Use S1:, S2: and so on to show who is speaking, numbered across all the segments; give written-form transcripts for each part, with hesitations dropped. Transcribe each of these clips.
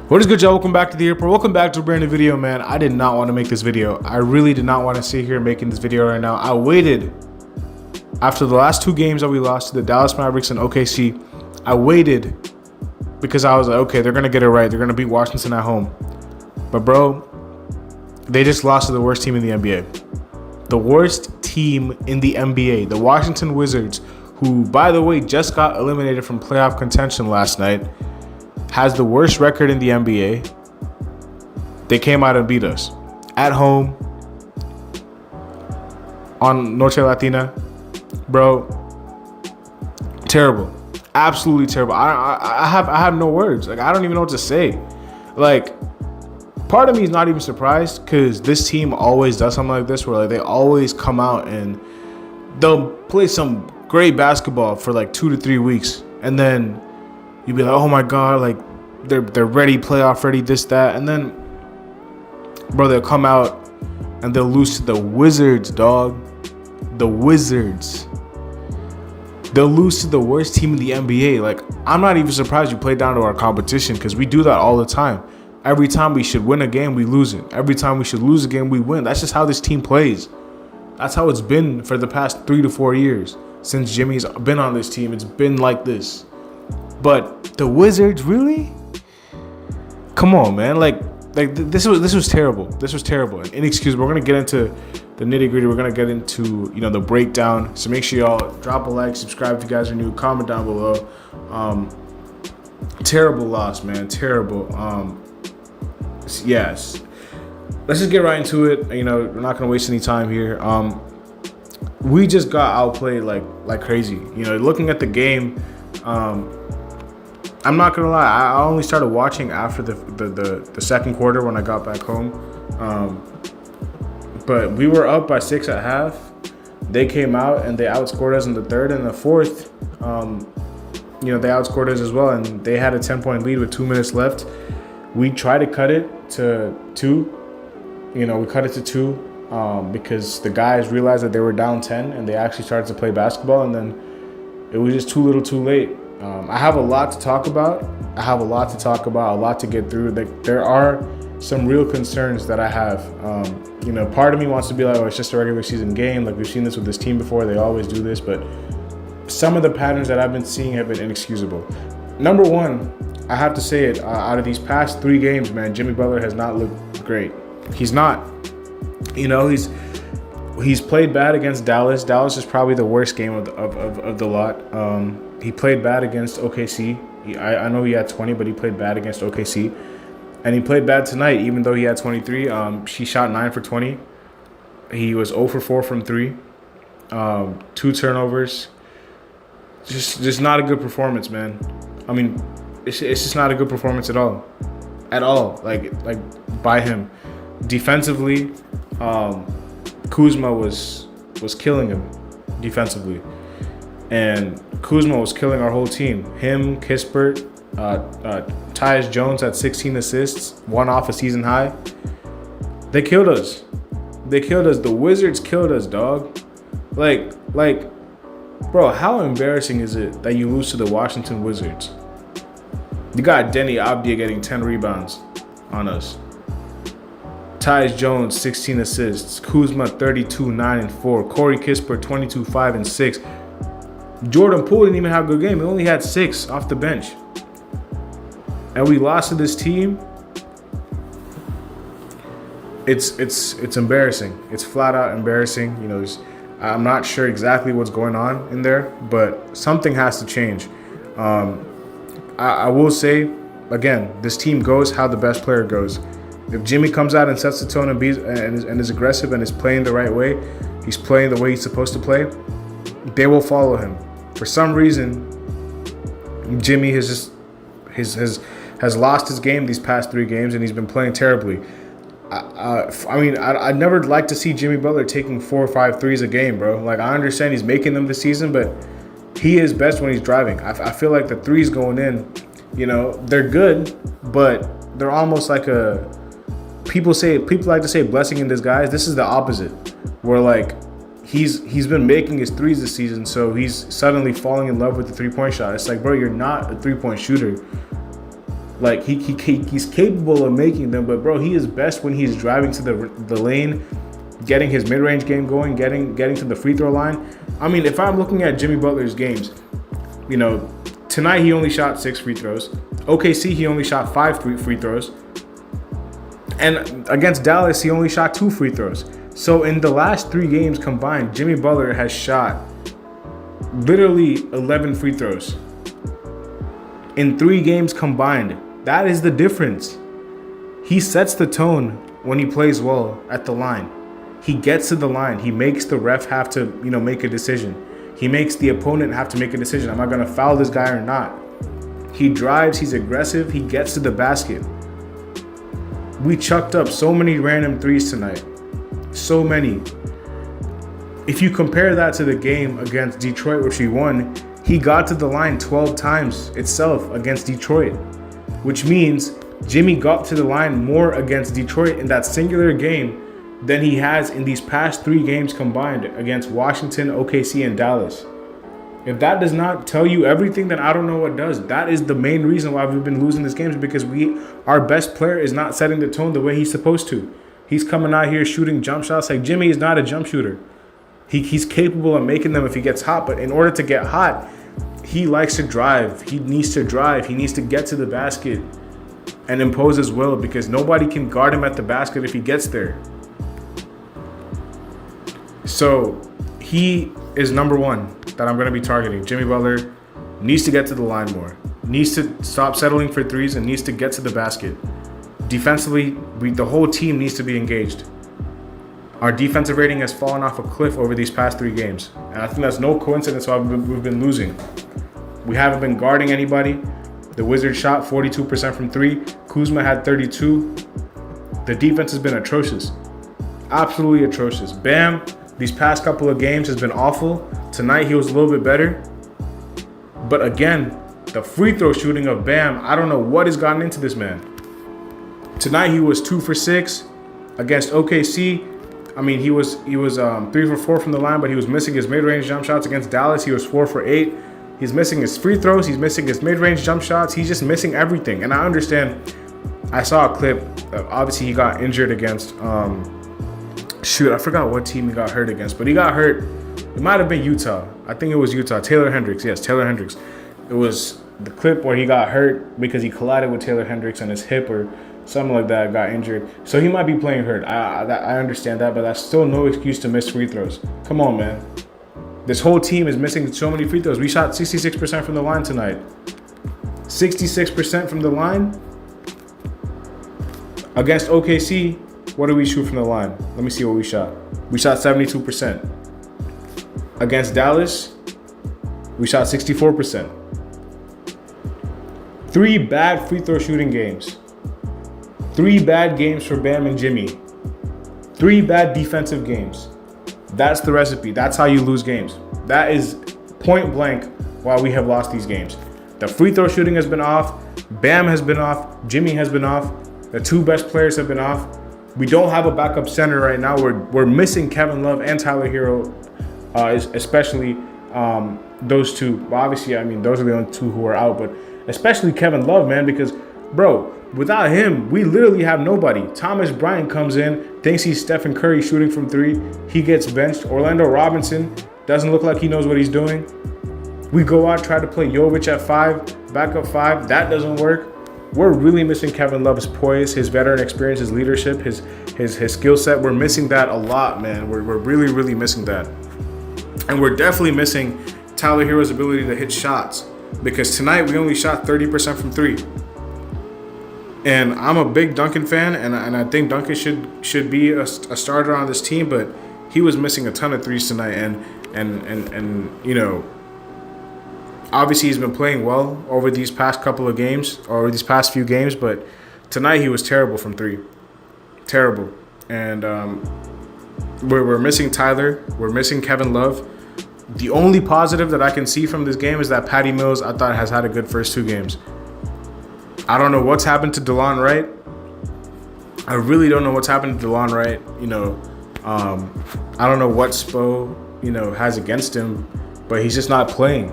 S1: What is good, y'all? Welcome back to the airport. Welcome back to a brand new video, man. I did not want to make this video. I really did not want to sit here making this video right now. I waited after the last two games that we lost to the Dallas Mavericks and OKC. I waited because I was like, okay, they're going to get it right. They're going to beat Washington at home. But, bro, they just lost to the worst team in the NBA. The worst team in the NBA. The Washington Wizards, who, by the way, just got eliminated from playoff contention last night, has the worst record in the NBA. They came out and beat us at home on Noche Latina. Bro, terrible. Absolutely terrible. I have no words. Like, I don't even know what to say. Like, part of me is not even surprised because this team always does something like this where like they always come out and they'll play some great basketball for like 2 to 3 weeks and then you'd be like, oh my God, like they're ready, playoff ready, this, that. And then, bro, they'll come out and they'll lose to the Wizards, dog. The Wizards. They'll lose to the worst team in the NBA. Like, I'm not even surprised you play down to our competition because we do that all the time. Every time we should win a game, we lose it. Every time we should lose a game, we win. That's just how this team plays. That's how it's been for the past 3 to 4 years. Since Jimmy's been on this team, it's been like this. But the Wizards, really? Come on, man. Like this was terrible. This was terrible and inexcusable. We're gonna get into the nitty gritty. We're gonna get into the breakdown. So make sure y'all drop a like, subscribe if you guys are new, comment down below. Terrible loss, man. Terrible. Yes. Let's just get right into it. We're not gonna waste any time here. We just got outplayed like crazy. Looking at the game. I'm not gonna lie, I only started watching after the second quarter when I got back home. But we were up by 6 at half. They came out and they outscored us in the third and the fourth. They outscored us as well, and they had a 10-point lead with 2 minutes left. We tried to cut it to 2. We cut it to 2 because the guys realized that they were down 10 and they actually started to play basketball, and then it was just too little too late. I have a lot to talk about. A lot to get through. There are some real concerns that I have. Part of me wants to be like, oh, it's just a regular season game. Like, we've seen this with this team before. They always do this. But some of the patterns that I've been seeing have been inexcusable. Number one, I have to say it. Out of these past 3 games, man, Jimmy Butler has not looked great. He's not. He's played bad against Dallas. Dallas is probably the worst game of the lot. He played bad against OKC. I know he had 20, but he played bad against OKC. And he played bad tonight, even though he had 23. She shot 9 for 20. He was 0 for 4 from 3. 2 turnovers. Just not a good performance, man. I mean, it's just not a good performance at all. At all. Like by him. Defensively, Kuzma was killing him defensively. And Kuzma was killing our whole team. Him, Kispert, Tyus Jones had 16 assists, 1 off a season high. They killed us. The Wizards killed us, dog. Like, bro, how embarrassing is it that you lose to the Washington Wizards? You got Denny Abdia getting 10 rebounds on us. Tyus Jones, 16 assists. Kuzma, 32, 9, and 4. Corey Kispert, 22, 5, and 6. Jordan Poole didn't even have a good game. He only had 6 off the bench. And we lost to this team. It's embarrassing. It's flat out embarrassing. I'm not sure exactly what's going on in there, but something has to change. I will say, again, this team goes how the best player goes. If Jimmy comes out and sets the tone and is aggressive and is playing the right way, he's playing the way he's supposed to play, they will follow him. For some reason, Jimmy has lost his game these past 3 games, and he's been playing terribly. I'd never like to see Jimmy Butler taking 4 or 5 threes a game, bro. Like, I understand he's making them this season, but he is best when he's driving. I feel like the threes going in, they're good, but they're almost like people like to say blessing in disguise. This is the opposite, where like he's been making his threes this season, so he's suddenly falling in love with the 3-point shot. It's like, bro, you're not a 3-point shooter. Like he's capable of making them, but bro, he is best when he's driving to the lane, getting his mid-range game going, getting to the free throw line. I mean, if I'm looking at Jimmy Butler's games, tonight he only shot 6 free throws. OKC he only shot 5 free throws. And against Dallas he only shot 2 free throws. So in the last 3 games combined, Jimmy Butler has shot literally 11 free throws. In 3 games combined. That is the difference. He sets the tone when he plays well at the line. He gets to the line. He makes the ref have to, make a decision. He makes the opponent have to make a decision. Am I going to foul this guy or not? He drives. He's aggressive. He gets to the basket. We chucked up so many random threes tonight. So many. If you compare that to the game against Detroit, which we won, he got to the line 12 times itself against Detroit, which means Jimmy got to the line more against Detroit in that singular game than he has in these past 3 games combined against Washington, OKC, and Dallas. If that does not tell you everything, then I don't know what does. That is the main reason why we've been losing these games, because our best player is not setting the tone the way he's supposed to. He's coming out here shooting jump shots. Like, Jimmy is not a jump shooter. He's capable of making them if he gets hot, but in order to get hot, he likes to drive. He needs to drive. He needs to get to the basket and impose his will, because nobody can guard him at the basket if he gets there. So he is number 1 that I'm going to be targeting. Jimmy Butler needs to get to the line more, needs to stop settling for threes, and needs to get to the basket. Defensively, the whole team needs to be engaged. Our defensive rating has fallen off a cliff over these past 3 games. And I think that's no coincidence why we've been losing. We haven't been guarding anybody. The Wizards shot 42% from 3. Kuzma had 32. The defense has been atrocious. Absolutely atrocious. Bam, these past couple of games has been awful. Tonight he was a little bit better. But again, the free throw shooting of Bam, I don't know what has gotten into this man. Tonight he was 2 for 6 against OKC. I mean, he was 3 for 4 from the line, but he was missing his mid-range jump shots. Against Dallas, he was 4 for 8. He's missing his free throws. He's missing his mid-range jump shots. He's just missing everything. And I understand. I saw a clip. Obviously, he got injured against. I forgot what team he got hurt against, but he got hurt. It might have been Utah. I think it was Utah. Taylor Hendricks. Yes, Taylor Hendricks. It was the clip where he got hurt because he collided with Taylor Hendricks on his hip or something like that, got injured. So he might be playing hurt. I understand that, but that's still no excuse to miss free throws. Come on, man. This whole team is missing so many free throws. We shot 66% from the line tonight. 66% from the line. Against OKC, what did we shoot from the line? Let me see what we shot. We shot 72%. Against Dallas, we shot 64%. 3 bad free throw shooting games. 3 bad games for Bam and Jimmy. 3 bad defensive games. That's the recipe. That's how you lose games. That is point blank why we have lost these games. The free throw shooting has been off. Bam has been off. Jimmy has been off. The 2 best players have been off. We don't have a backup center right now. We're missing Kevin Love and Tyler Hero, especially those 2. Well, obviously, I mean, those are the only 2 who are out, but especially Kevin Love, man, because, bro, without him, we literally have nobody. Thomas Bryant comes in, thinks he's Stephen Curry shooting from 3. He gets benched. Orlando Robinson doesn't look like he knows what he's doing. We go out, try to play Jovic at 5, backup 5. That doesn't work. We're really missing Kevin Love's poise, his veteran experience, his leadership, his skill set. We're missing that a lot, man. We're really, really missing that. And we're definitely missing Tyler Hero's ability to hit shots, because tonight we only shot 30% from 3. And I'm a big Duncan fan, and I think Duncan should be a starter on this team, but he was missing a ton of threes tonight, and obviously he's been playing well over these past couple of games, or these past few games, but tonight he was terrible from 3. Terrible. And we're missing Tyler. We're missing Kevin Love. The only positive that I can see from this game is that Patty Mills, I thought, has had a good first 2 games. I don't know what's happened to DeLon Wright. I really don't know what's happened to DeLon Wright. I don't know what Spo, has against him, but he's just not playing.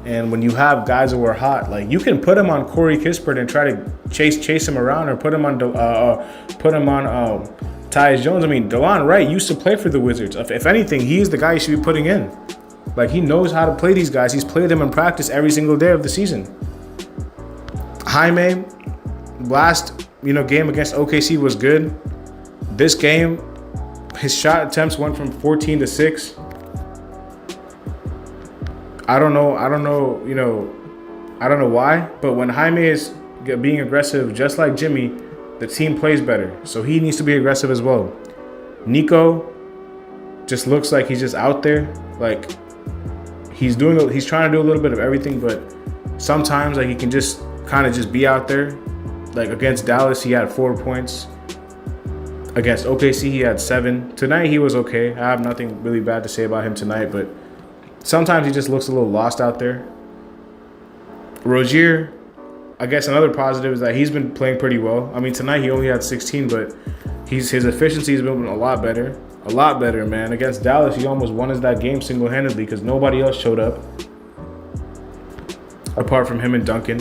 S1: And when you have guys who are hot, like you can put him on Corey Kispert and try to chase him around, or put him on Tyus Jones. I mean, DeLon Wright used to play for the Wizards. If anything, he's the guy you should be putting in. Like, he knows how to play these guys. He's played them in practice every single day of the season. Jaime, last game against OKC was good. This game, his shot attempts went from 14 to 6. I don't know why, but when Jaime is being aggressive, just like Jimmy, the team plays better. So he needs to be aggressive as well. Nico just looks like he's just out there. Like, he's trying to do a little bit of everything, but sometimes like he can just kind of just be out there. Like against Dallas, he had 4 points. Against OKC, he had 7. Tonight, he was okay. I have nothing really bad to say about him tonight, but sometimes he just looks a little lost out there. Rozier, I guess another positive is that he's been playing pretty well. I mean, tonight he only had 16, but his efficiency has been a lot better. A lot better, man. Against Dallas, he almost won us that game single-handedly because nobody else showed up apart from him and Duncan.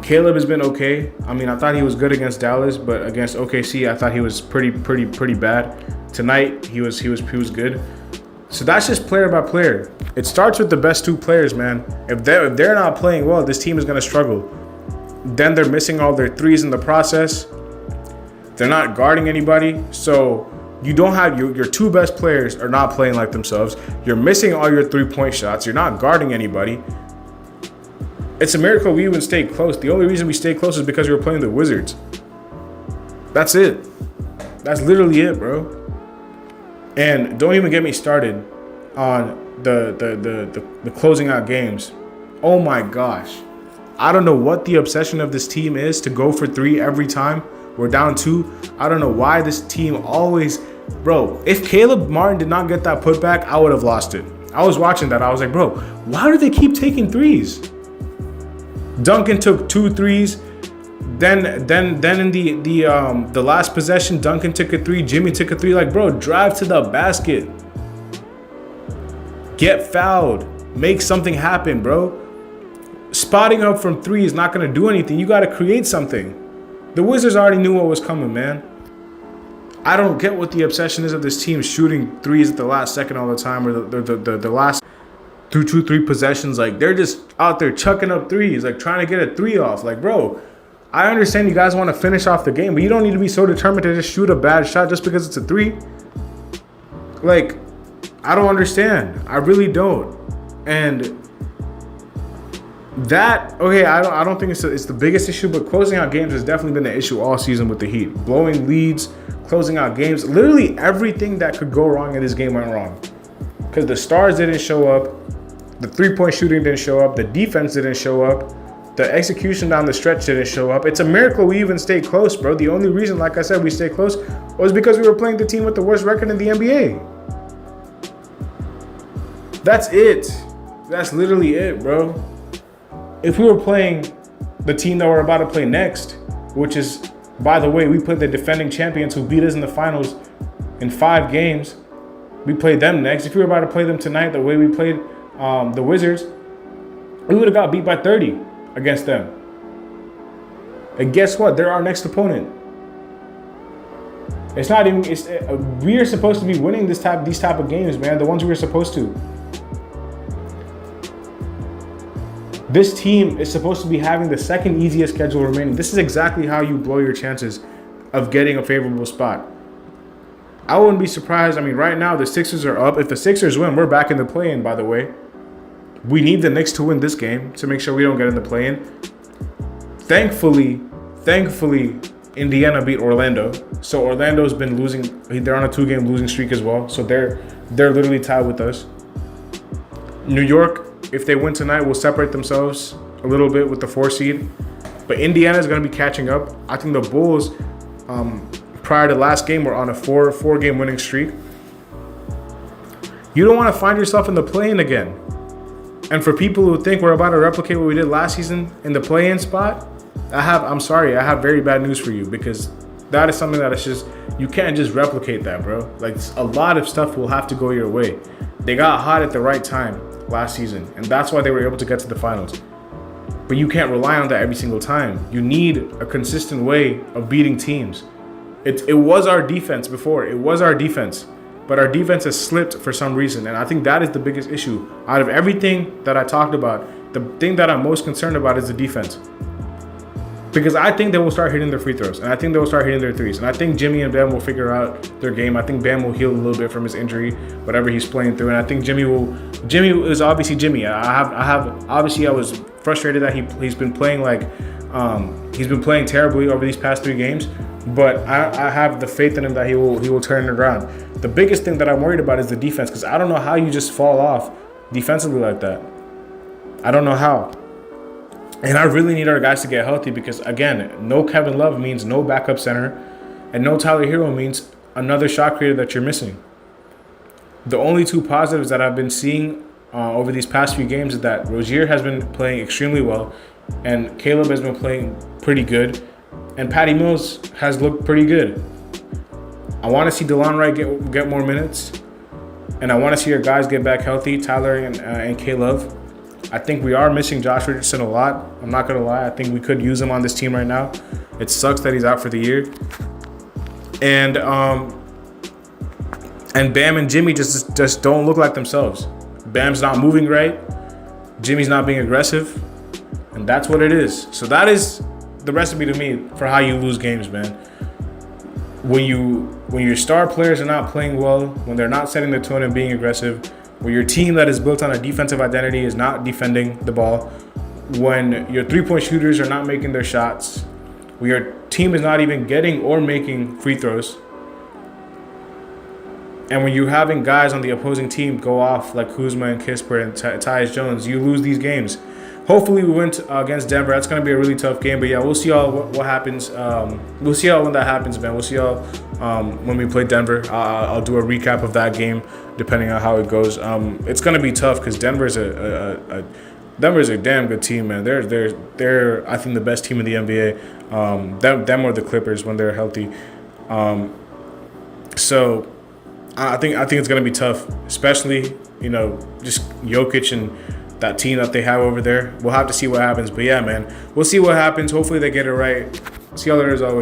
S1: Caleb has been okay. I mean, I thought he was good against Dallas, but against OKC, I thought he was pretty bad. Tonight, he was good. So that's just player by player. It starts with the best 2 players, man. If they're not playing well, this team is going to struggle. Then they're missing all their threes in the process. They're not guarding anybody. So you don't have your 2 best players are not playing like themselves. You're missing all your 3-point shots. You're not guarding anybody. It's a miracle we even stayed close. The only reason we stayed close is because we were playing the Wizards. That's it. That's literally it, bro. And don't even get me started on the closing out games. Oh my gosh. I don't know what the obsession of this team is to go for 3 every time we're down 2. I don't know why this team always... Bro, if Caleb Martin did not get that putback, I would have lost it. I was watching that. I was like, bro, why do they keep taking threes? Duncan took 2 threes. Then in the last possession, Duncan took a 3. Jimmy took a 3. Like, bro, drive to the basket. Get fouled. Make something happen, bro. Spotting up from 3 is not going to do anything. You got to create something. The Wizards already knew what was coming, man. I don't get what the obsession is of this team shooting threes at the last second all the time, or the last 2-3 possessions. Like, they're just out there chucking up threes, like trying to get a 3 off. Like, bro, I understand you guys want to finish off the game, but you don't need to be so determined to just shoot a bad shot just because it's a 3. Like, I don't understand. I really don't. And that, okay, I don't think it's the biggest issue, but closing out games has definitely been an issue all season with the Heat. Blowing leads, closing out games. Literally everything that could go wrong in this game went wrong. Because the stars didn't show up. The 3-point shooting didn't show up. The defense didn't show up. The execution down the stretch didn't show up. It's a miracle we even stayed close, bro. The only reason, like I said, we stayed close was because we were playing the team with the worst record in the NBA. That's it. That's literally it, bro. If we were playing the team that we're about to play next, which is, by the way, we played the defending champions who beat us in the finals in 5 games. We played them next. If we were about to play them tonight, the way we played the Wizards, we would have got beat by 30 against them. And guess what? They're our next opponent. It's not even. We are supposed to be winning these type of games, man. The ones we were supposed to. This team is supposed to be having the second easiest schedule remaining. This is exactly how you blow your chances of getting a favorable spot. I wouldn't be surprised. I mean, right now the Sixers are up. If the Sixers win, we're back in the play-in, by the way. We need the Knicks to win this game to make sure we don't get in the play-in. Thankfully, Indiana beat Orlando. So Orlando's been losing. They're on a 2-game losing streak as well. So they're literally tied with us. New York, if they win tonight, will separate themselves a little bit with the 4 seed. But Indiana is going to be catching up. I think the Bulls, prior to last game, were on a 4-game winning streak. You don't want to find yourself in the play-in again. And for people who think we're about to replicate what we did last season in the play-in spot, I'm sorry, I have very bad news for you, because that is something that is just, you can't just replicate that, bro. Like, a lot of stuff will have to go your way. They got hot at the right time. last season, and that's why they were able to get to the finals. But you can't rely on that every single time. You need a consistent way of beating teams. It was our defense before. It was our defense. But our defense has slipped for some reason. And I think that is the biggest issue. Out of everything that I talked about, the thing that I'm most concerned about is the defense. Because I think they will start hitting their free throws. And I think they will start hitting their threes. And I think Jimmy and Bam will figure out their game. I think Bam will heal a little bit from his injury, whatever he's playing through. And I think Jimmy is obviously Jimmy. I was frustrated that he's been playing terribly over these past 3 games. But I have the faith in him that he will turn it around. The biggest thing that I'm worried about is the defense, because I don't know how you just fall off defensively like that. I don't know how. And I really need our guys to get healthy because, again, no Kevin Love means no backup center, and no Tyler Hero means another shot creator that you're missing. The only 2 positives that I've been seeing over these past few games is that Rozier has been playing extremely well, and Caleb has been playing pretty good, and Patty Mills has looked pretty good. I want to see DeLon Wright get more minutes, and I want to see our guys get back healthy, Tyler and Caleb. I think we are missing Josh Richardson a lot. I'm not going to lie. I think we could use him on this team right now. It sucks that he's out for the year. And Bam and Jimmy just don't look like themselves. Bam's not moving right. Jimmy's not being aggressive. And that's what it is. So that is the recipe to me for how you lose games, man. When your star players are not playing well, when they're not setting the tone and being aggressive, when your team that is built on a defensive identity is not defending the ball, when your 3-point shooters are not making their shots, when your team is not even getting or making free throws, and when you're having guys on the opposing team go off like Kuzma and Kispert and Tyus Jones, you lose these games. Hopefully we win against Denver. That's going to be a really tough game. But yeah, we'll see what happens. We'll see when that happens, man. We'll see when we play Denver. I'll do a recap of that game depending on how it goes. It's going to be tough because Denver's a damn good team, man. They're I think the best team in the NBA. Them or the Clippers when they're healthy. So I think it's going to be tough, especially just Jokic and that team that they have over there. We'll have to see what happens. But yeah, man, we'll see what happens. Hopefully they get it right. See y'all later as always.